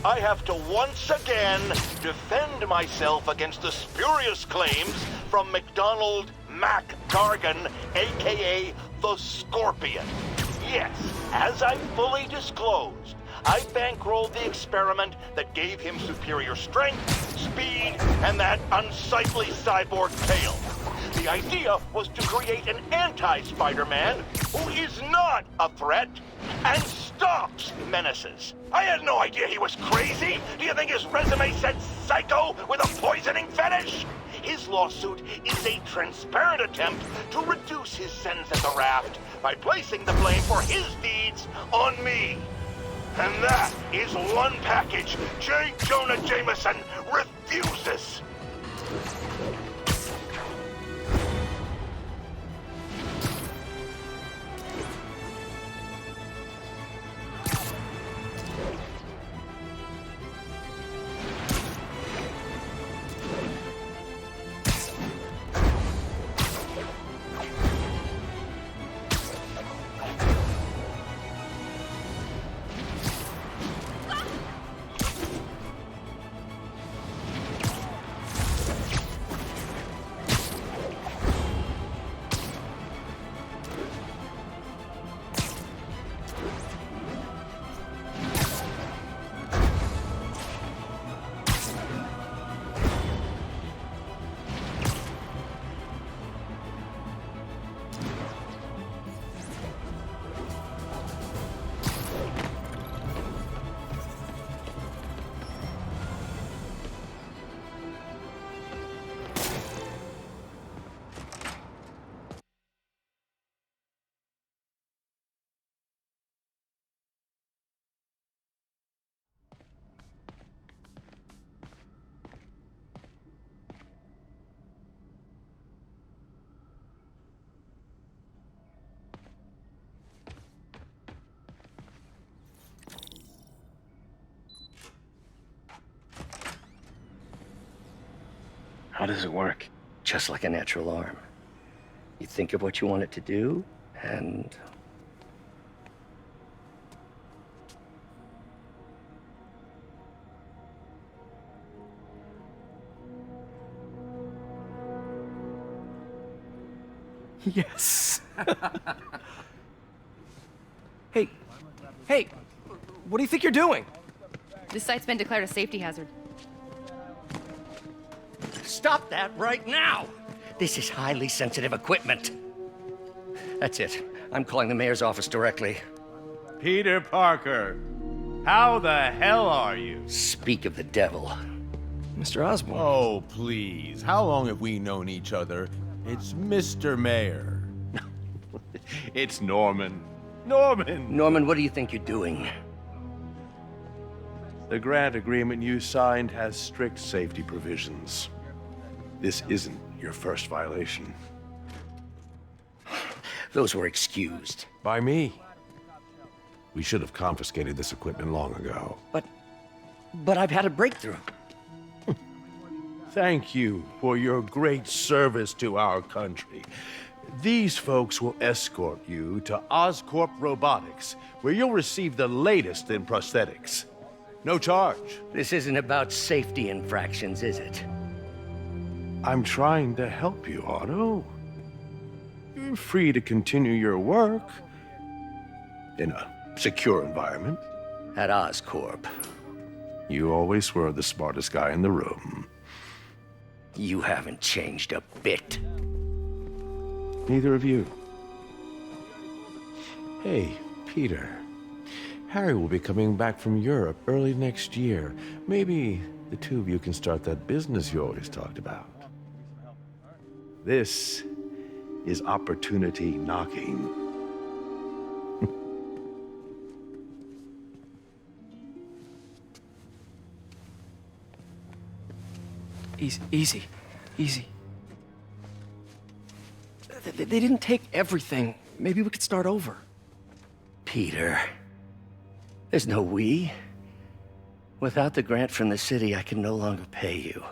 I have to once again defend myself against the spurious claims from McDonald Mac Gargan, aka the Scorpion. Yes, as I fully disclosed, I bankrolled the experiment that gave him superior strength, speed, and that unsightly cyborg tail. The idea was to create an anti-Spider-Man who is not a threat and stops menaces. I had no idea he was crazy. Do you think his resume said psycho with a poisoning fetish? His lawsuit is a transparent attempt to reduce his sentence at the raft by placing the blame for his deeds on me. And that is one package J. Jonah Jameson refuses. How does it work? Just like a natural arm. You think of what you want it to do, and... Yes. Hey, what do you think you're doing? This site's been declared a safety hazard. Stop that right now! This is highly sensitive equipment. That's it. I'm calling the mayor's office directly. Peter Parker, how the hell are you? Speak of the devil. Mr. Osborn. Oh, please. How long have we known each other? It's Mr. Mayor. It's Norman. Norman, what do you think you're doing? The grant agreement you signed has strict safety provisions. This isn't your first violation. Those were excused. By me. We should have confiscated this equipment long ago. But I've had a breakthrough. Thank you for your great service to our country. These folks will escort you to Oscorp Robotics, where you'll receive the latest in prosthetics. No charge. This isn't about safety infractions, is it? I'm trying to help you, Otto. You're free to continue your work in a secure environment. At Oscorp. You always were the smartest guy in the room. You haven't changed a bit. Neither of you. Hey, Peter. Harry will be coming back from Europe early next year. Maybe the two of you can start that business you always talked about. This is opportunity knocking. Easy. They didn't take everything. Maybe we could start over. Peter, there's no we. Without the grant from the city, I can no longer pay you.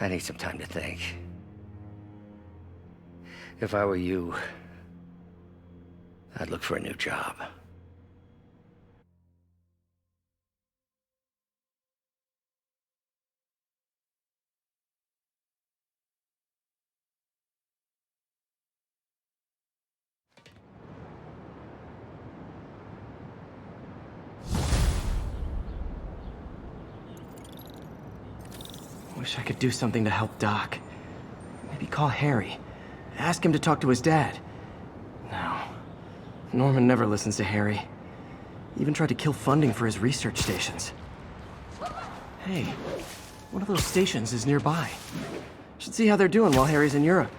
I need some time to think. If I were you, I'd look for a new job. Wish I could do something to help Doc. Maybe call Harry. Ask him to talk to his dad. No. Norman never listens to Harry. He even tried to kill funding for his research stations. Hey, one of those stations is nearby. Should see how they're doing while Harry's in Europe.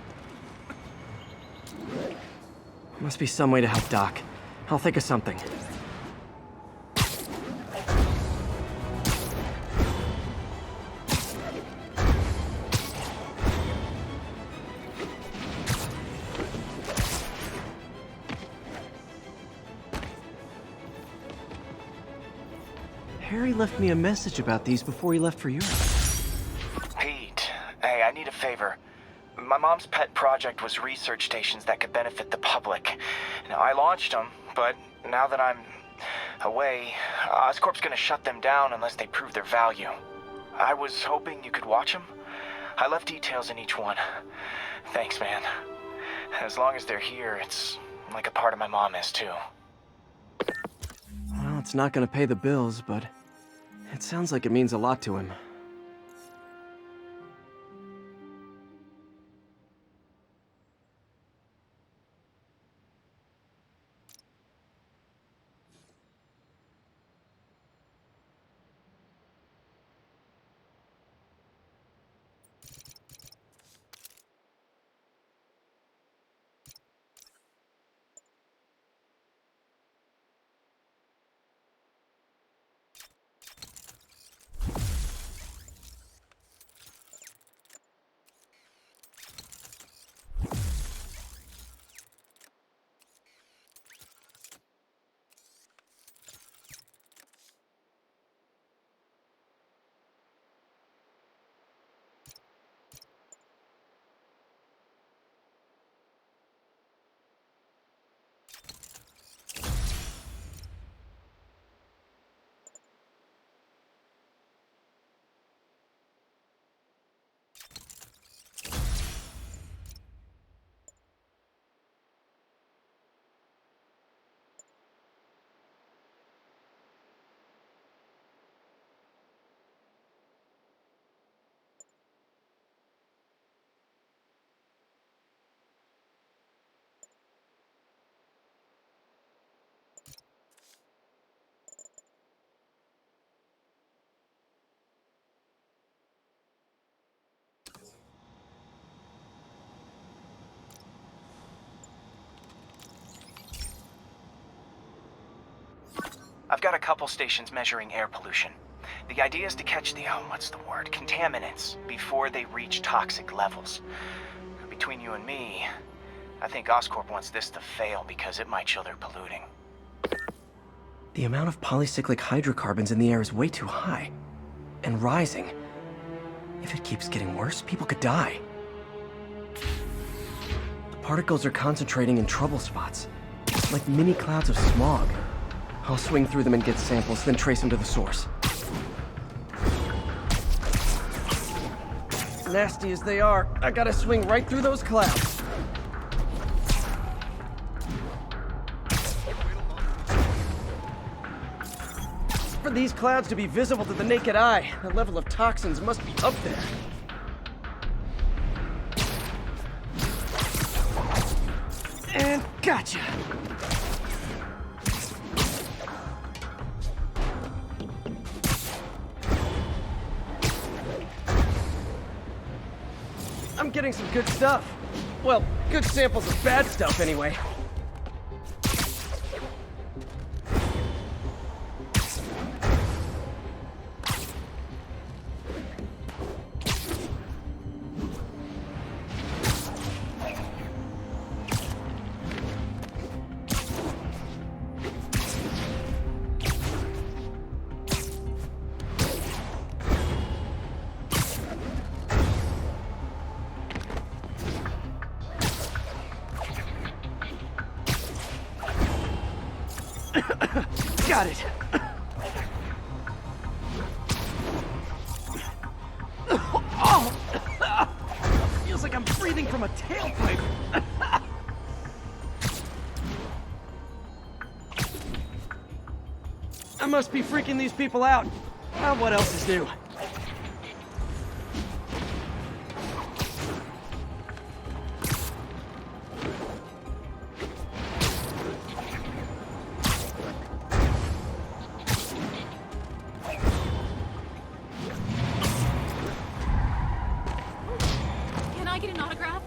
Must be some way to help Doc. I'll think of something. Harry left me a message about these before he left for Europe. Pete, hey, I need a favor. My mom's pet project was research stations that could benefit the public. Now, I launched them, but now that I'm away, Oscorp's gonna shut them down unless they prove their value. I was hoping you could watch them. I left details in each one. Thanks, man. As long as they're here, it's like a part of my mom is, too. Well, it's not gonna pay the bills, but it sounds like it means a lot to him. I've got a couple stations measuring air pollution. The idea is to catch the, contaminants before they reach toxic levels. Between you and me, I think Oscorp wants this to fail because it might show they're polluting. The amount of polycyclic hydrocarbons in the air is way too high. And rising. If it keeps getting worse, people could die. The particles are concentrating in trouble spots, like mini clouds of smog. I'll swing through them and get samples, then trace them to the source. Nasty as they are, I gotta swing right through those clouds. For these clouds to be visible to the naked eye, the level of toxins must be up there. And gotcha! I'm getting some good stuff. Well, good samples of bad stuff, anyway. Got it. Oh! Feels like I'm breathing from a tailpipe. I must be freaking these people out. What else is new? get an autograph?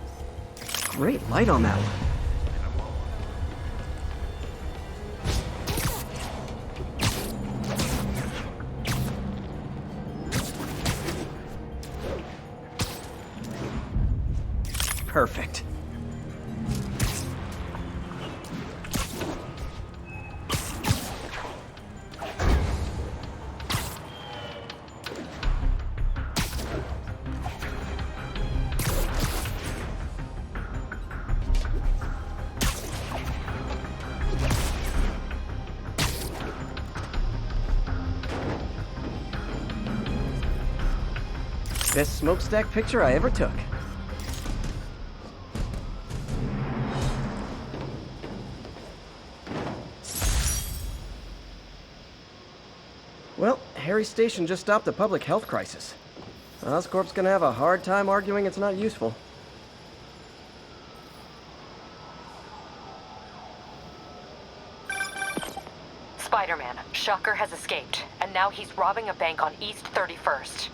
Great light on that one. Perfect. Best smokestack picture I ever took. Well, Harry's station just stopped a public health crisis. Oscorp's gonna have a hard time arguing it's not useful. Spider-Man, Shocker has escaped, and now he's robbing a bank on East 31st.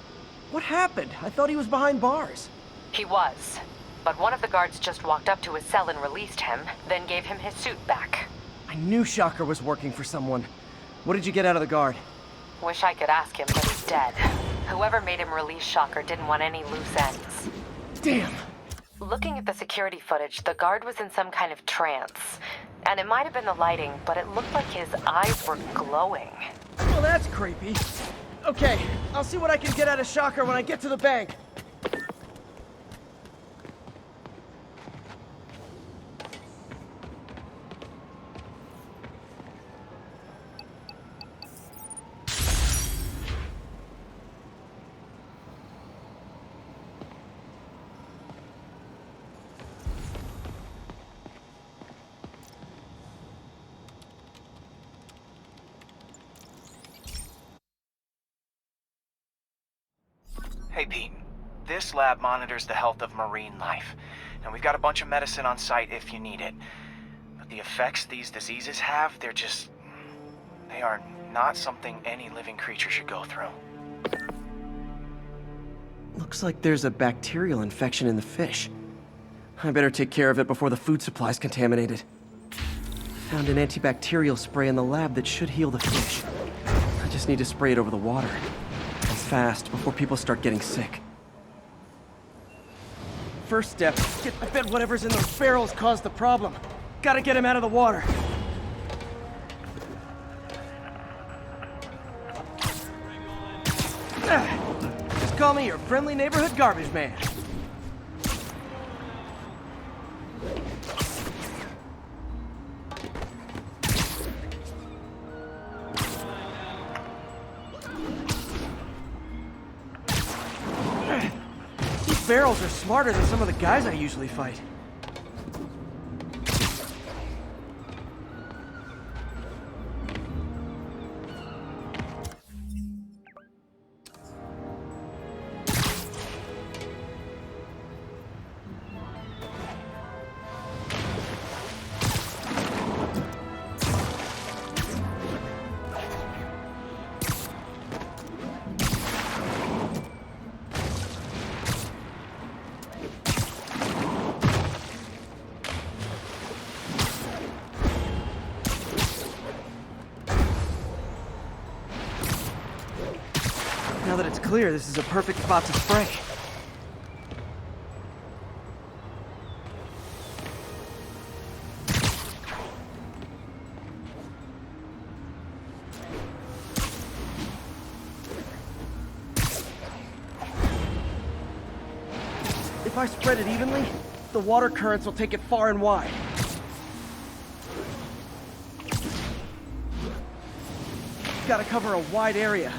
What happened? I thought he was behind bars. He was, but one of the guards just walked up to his cell and released him, then gave him his suit back. I knew Shocker was working for someone. What did you get out of the guard? Wish I could ask him, but he's dead. Whoever made him release Shocker didn't want any loose ends. Damn! Looking at the security footage, the guard was in some kind of trance. And it might have been the lighting, but it looked like his eyes were glowing. Well, that's creepy. Okay, I'll see what I can get out of Shocker when I get to the bank. Hey, Pete. This lab monitors the health of marine life. And we've got a bunch of medicine on site if you need it. But the effects these diseases have, they are not something any living creature should go through. Looks like there's a bacterial infection in the fish. I better take care of it before the food supply's contaminated. Found an antibacterial spray in the lab that should heal the fish. I just need to spray it over the water. And fast, before people start getting sick. First step, I bet whatever's in those barrels caused the problem. Gotta get him out of the water. Just call me your friendly neighborhood garbage man. These barrels are smarter than some of the guys I usually fight. Now that it's clear, this is a perfect spot to spray. If I spread it evenly, the water currents will take it far and wide. Gotta cover a wide area.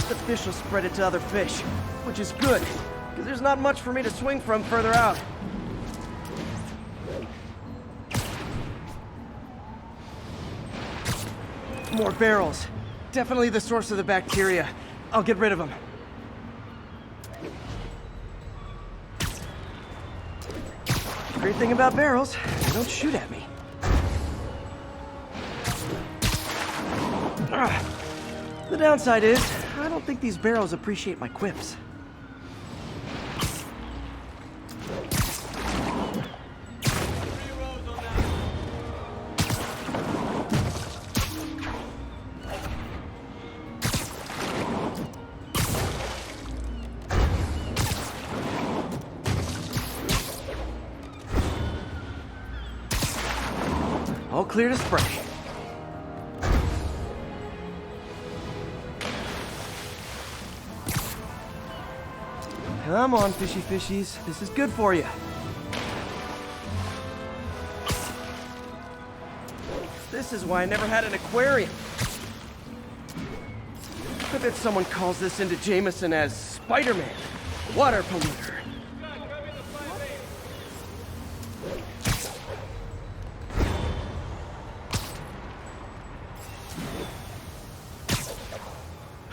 The fish will spread it to other fish, which is good, because there's not much for me to swing from further out. More barrels. Definitely the source of the bacteria. I'll get rid of them. Great thing about barrels, they don't shoot at me. The downside is, I don't think these barrels appreciate my quips. All clear to spray. Come on, fishy fishies. This is good for you. This is why I never had an aquarium. I bet someone calls this into Jameson as Spider-Man, water polluter.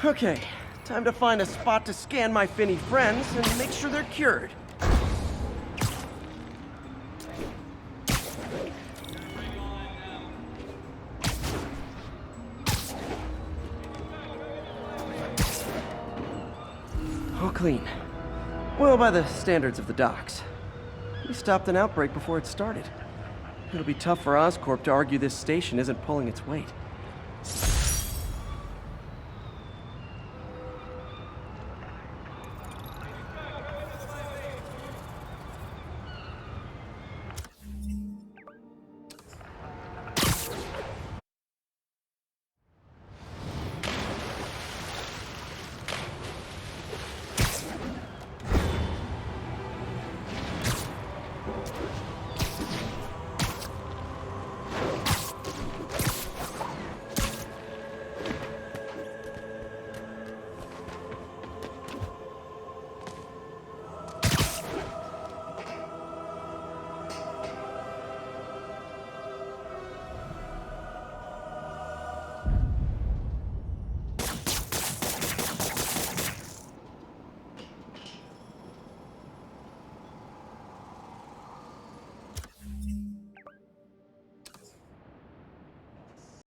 Okay, time to find a spot to scan my finny friends and make sure they're cured. All clean. Well, by the standards of the docks. We stopped an outbreak before it started. It'll be tough for Oscorp to argue this station isn't pulling its weight.